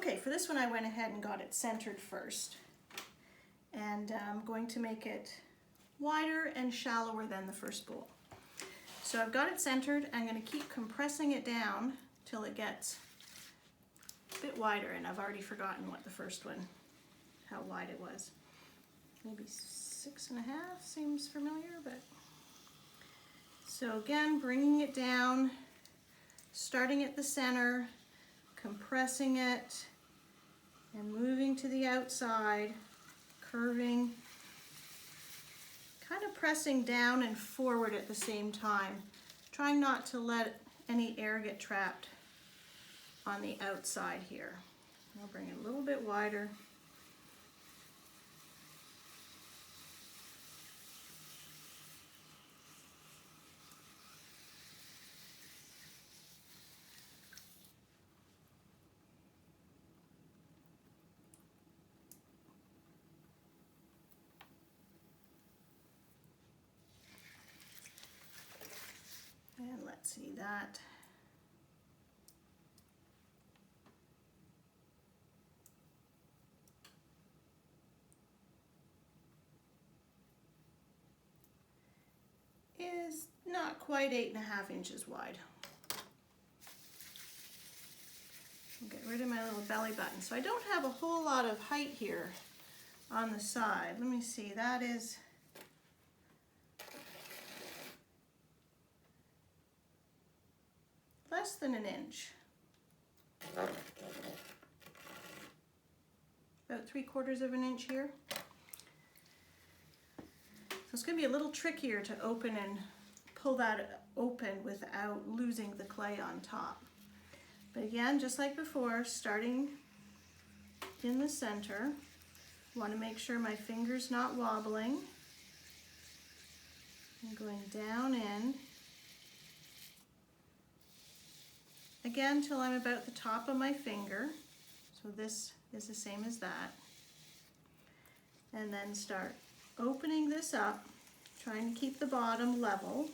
Okay, for this one I went ahead and got it centered first. And I'm going to make it wider and shallower than the first bowl. So I've got it centered. I'm going to keep compressing it down till it gets a bit wider, and I've already forgotten what the first one, how wide it was. Maybe 6.5 seems familiar, but so again, bringing it down, starting at the center, compressing it, and moving to the outside, curving, kind of pressing down and forward at the same time, trying not to let any air get trapped on the outside here. I'll bring it a little bit wider. And let's see that. Is not quite 8.5 inches wide. I'll get rid of my little belly button. So I don't have a whole lot of height here on the side. Let me see, that is less than an inch. About 3/4 of an inch here. So it's going to be a little trickier to open and pull that open without losing the clay on top. But again, just like before, starting in the center, want to make sure my finger's not wobbling. I'm going down in. Again, till I'm about the top of my finger. So this is the same as that. And then start opening this up, trying to keep the bottom level.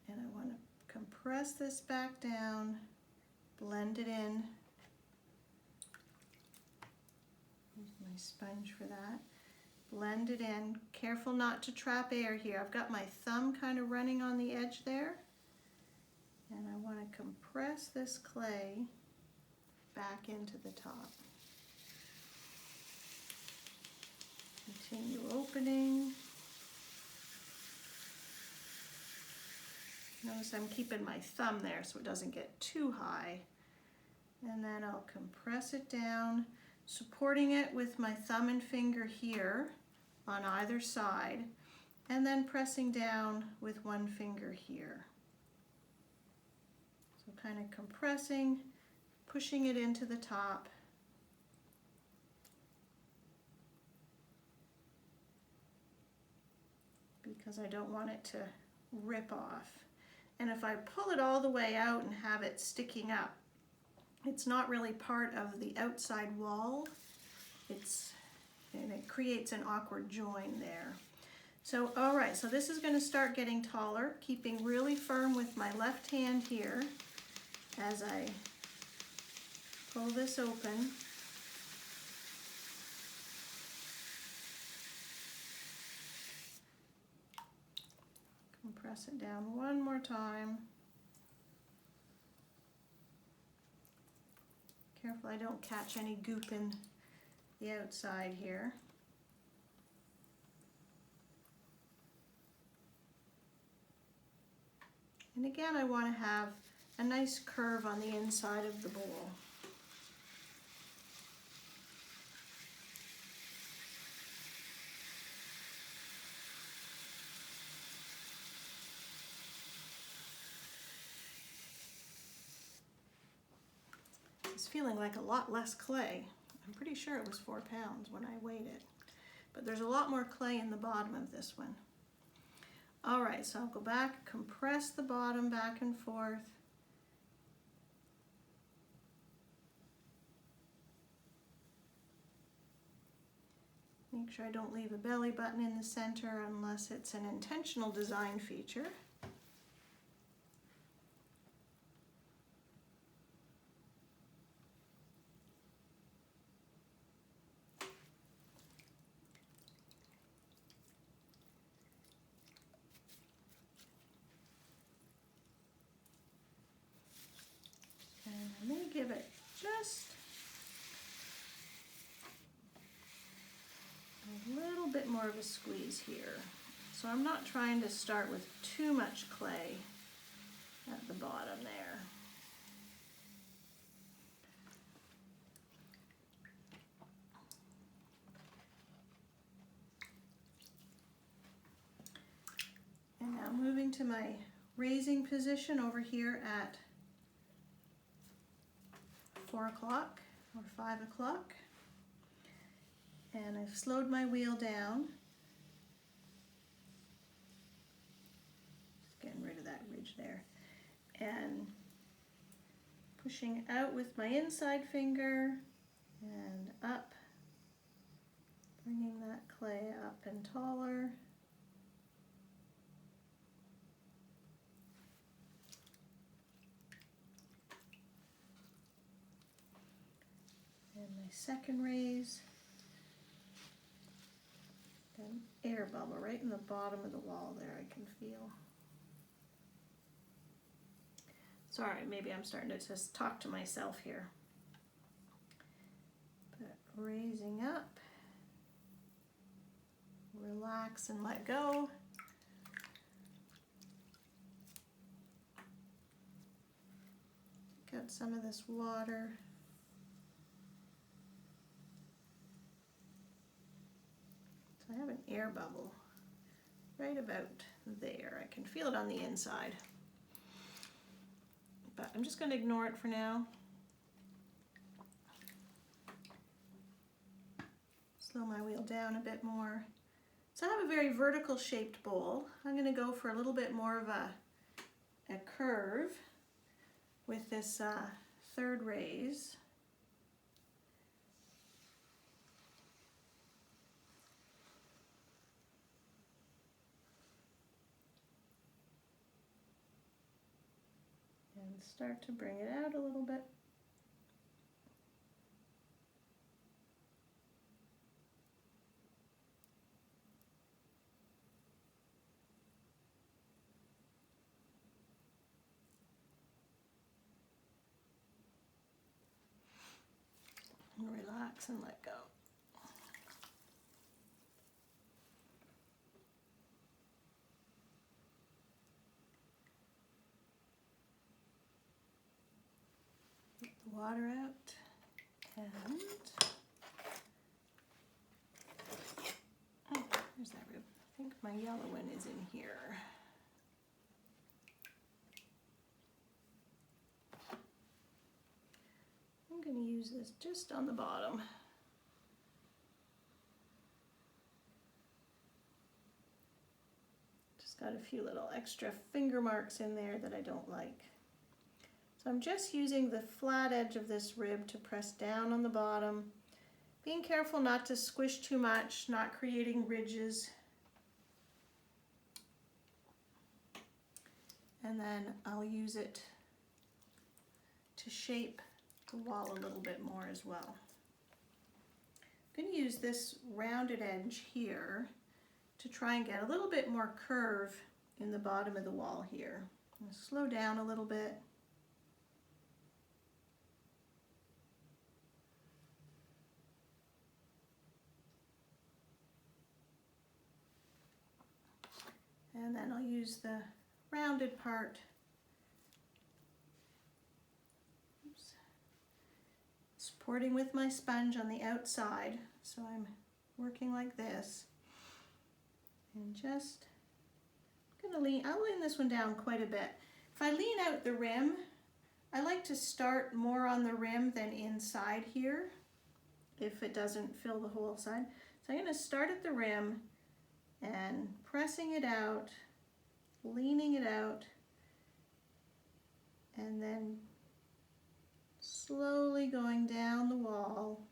And I want to compress this back down, blend it in. Use my sponge for that. Blend it in. Careful not to trap air here. I've got my thumb kind of running on the edge there. And I want to compress this clay back into the top. Continue opening. Notice I'm keeping my thumb there so it doesn't get too high. And then I'll compress it down, supporting it with my thumb and finger here on either side, and then pressing down with one finger here. So kind of compressing, pushing it into the top. Because I don't want it to rip off. And if I pull it all the way out and have it sticking up, it's not really part of the outside wall. And it creates an awkward join there. So, all right, so this is going to start getting taller, keeping really firm with my left hand here as I pull this open. Compress it down one more time. Careful I don't catch any goop in the outside here. And again, I want to have a nice curve on the inside of the bowl. It's feeling like a lot less clay. I'm pretty sure it was 4 pounds when I weighed it. But there's a lot more clay in the bottom of this one. All right, so I'll go back, compress the bottom back and forth. Make sure I don't leave a belly button in the center unless it's an intentional design feature. And I'm going to give it just a little bit more of a squeeze here. So I'm not trying to start with too much clay at the bottom there. And now moving to my raising position over here at 4 o'clock or 5 o'clock. And I've slowed my wheel down. Just getting rid of that ridge there. And pushing out with my inside finger and up, bringing that clay up and taller. And my second raise, an air bubble right in the bottom of the wall there I can feel. Sorry, maybe I'm starting to just talk to myself here. But raising up, relax and let go. Get some of this water. I have an air bubble right about there. I can feel it on the inside. But I'm just going to ignore it for now. Slow my wheel down a bit more. So I have a very vertical shaped bowl. I'm going to go for a little bit more of a curve with this third raise. And start to bring it out a little bit. And relax and let go. Get the water out and oh, there's that rib. I think my yellow one is in here. I'm going to use this just on the bottom. Just got a few little extra finger marks in there that I don't like. So I'm just using the flat edge of this rib to press down on the bottom, being careful not to squish too much, not creating ridges. And then I'll use it to shape the wall a little bit more as well. I'm going to use this rounded edge here to try and get a little bit more curve in the bottom of the wall here. I'm going to slow down a little bit. And then I'll use the rounded part. Oops. Supporting with my sponge on the outside. So I'm working like this. And just gonna I'll lean this one down quite a bit. If I lean out the rim, I like to start more on the rim than inside here, if it doesn't fill the whole side. So I'm gonna start at the rim and pressing it out, leaning it out, and then slowly going down the wall,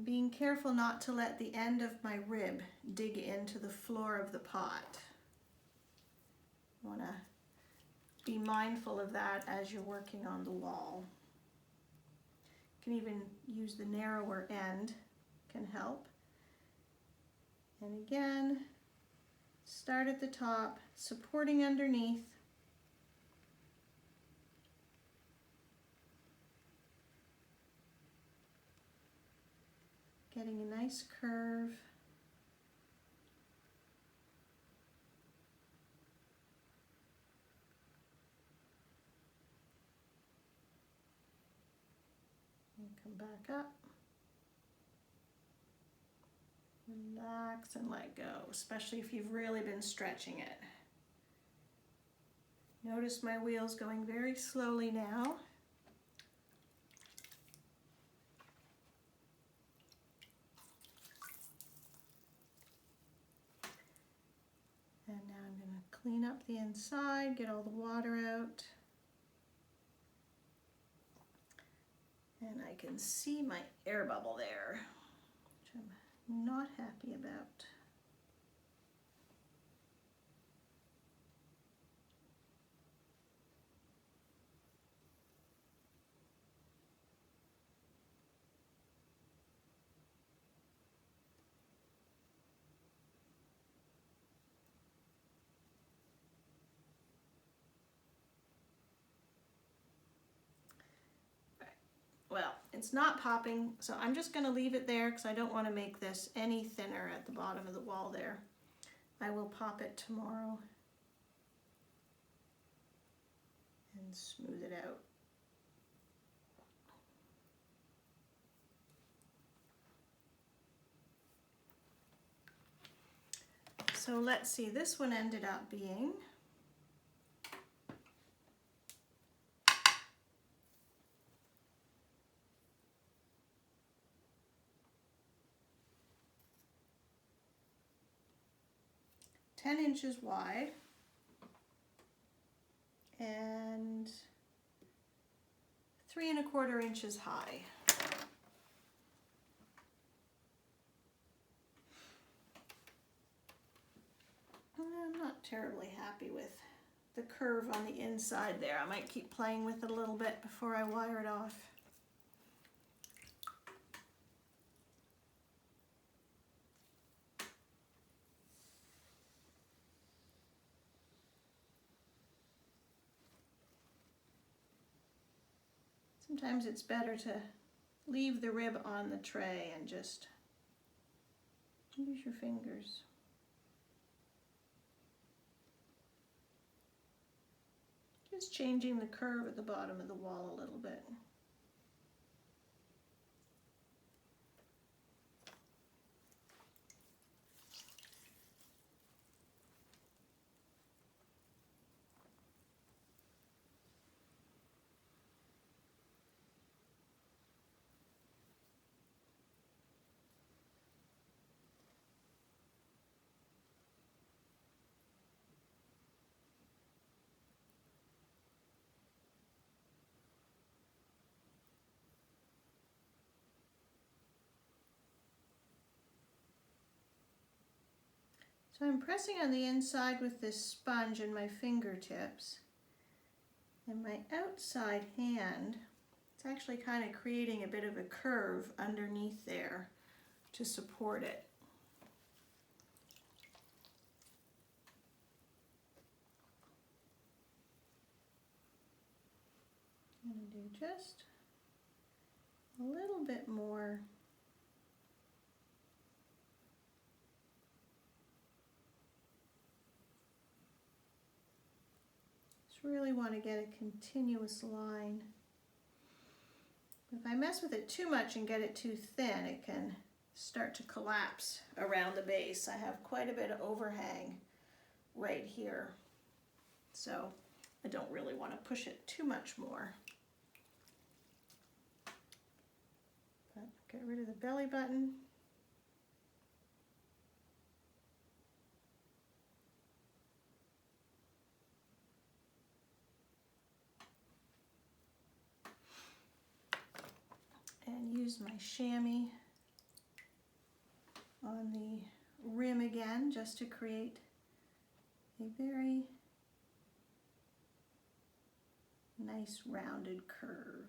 being careful not to let the end of my rib dig into the floor of the pot. You want to be mindful of that as you're working on the wall. You can even use the narrower end, can help. And again, start at the top, supporting underneath. Getting a nice curve. And come back up. Relax and let go, especially if you've really been stretching it. Notice my wheel's going very slowly now. And now I'm going to clean up the inside, get all the water out. And I can see my air bubble there, which I'm not happy about. Well, it's not popping, so I'm just going to leave it there because I don't want to make this any thinner at the bottom of the wall there. I will pop it tomorrow and smooth it out. So let's see, this one ended up being ten inches wide and 3 1/4 inches high. I'm not terribly happy with the curve on the inside there. I might keep playing with it a little bit before I wire it off. Sometimes it's better to leave the rib on the tray and just use your fingers. Just changing the curve at the bottom of the wall a little bit. So I'm pressing on the inside with this sponge in my fingertips, and my outside hand, it's actually kind of creating a bit of a curve underneath there to support it. I'm going to do just a little bit more. Really want to get a continuous line. If I mess with it too much and get it too thin, it can start to collapse around the base. I have quite a bit of overhang right here, so I don't really want to push it too much more. But get rid of the belly button. And use my chamois on the rim again, just to create a very nice rounded curve.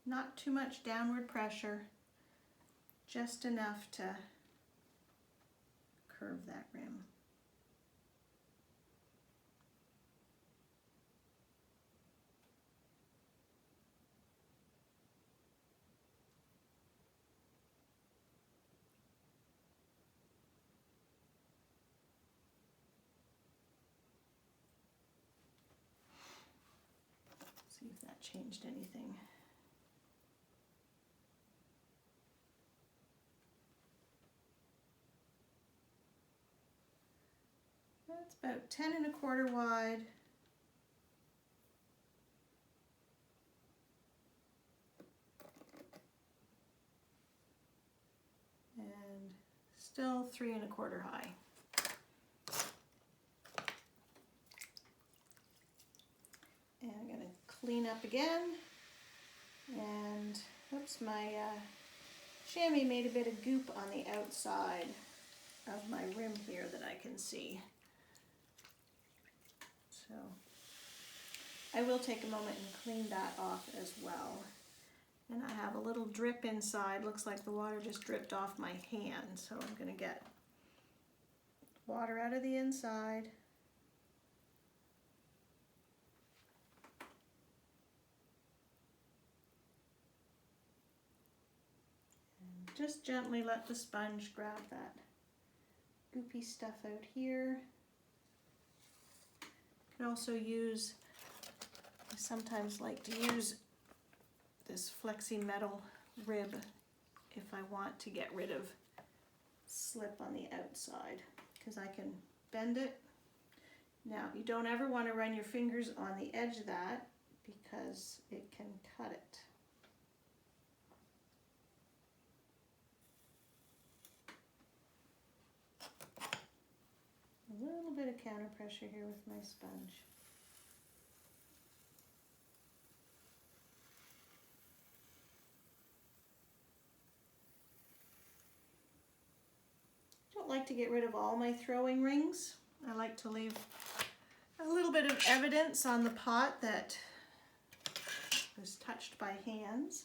Not too much downward pressure, just enough to curve that rim. See if that changed anything. That's about 10 1/4 wide. And still 3 1/4 high. And I'm going to clean up again. And oops, my chamois made a bit of goop on the outside of my rim here that I can see. So I will take a moment and clean that off as well. And I have a little drip inside. Looks like the water just dripped off my hand. So I'm going to get water out of the inside. And just gently let the sponge grab that goopy stuff out here. You can also use, I sometimes like to use this flexi metal rib if I want to get rid of slip on the outside, because I can bend it. Now, you don't ever want to run your fingers on the edge of that because it can cut it. A little bit of counter pressure here with my sponge. I don't like to get rid of all my throwing rings. I like to leave a little bit of evidence on the pot that was touched by hands.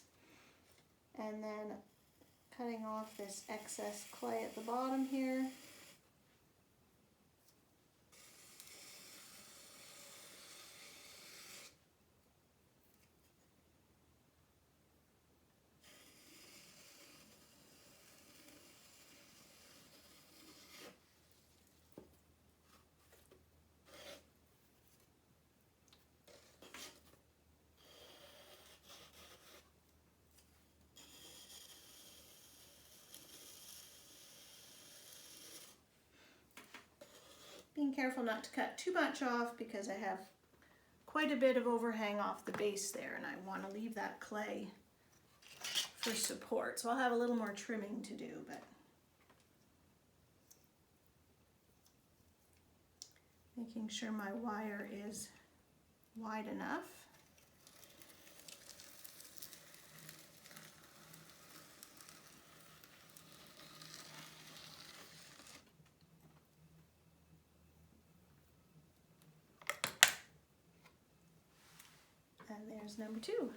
And then cutting off this excess clay at the bottom here. Being careful not to cut too much off because I have quite a bit of overhang off the base there and I want to leave that clay for support. So I'll have a little more trimming to do, but making sure my wire is wide enough. And there's number 2.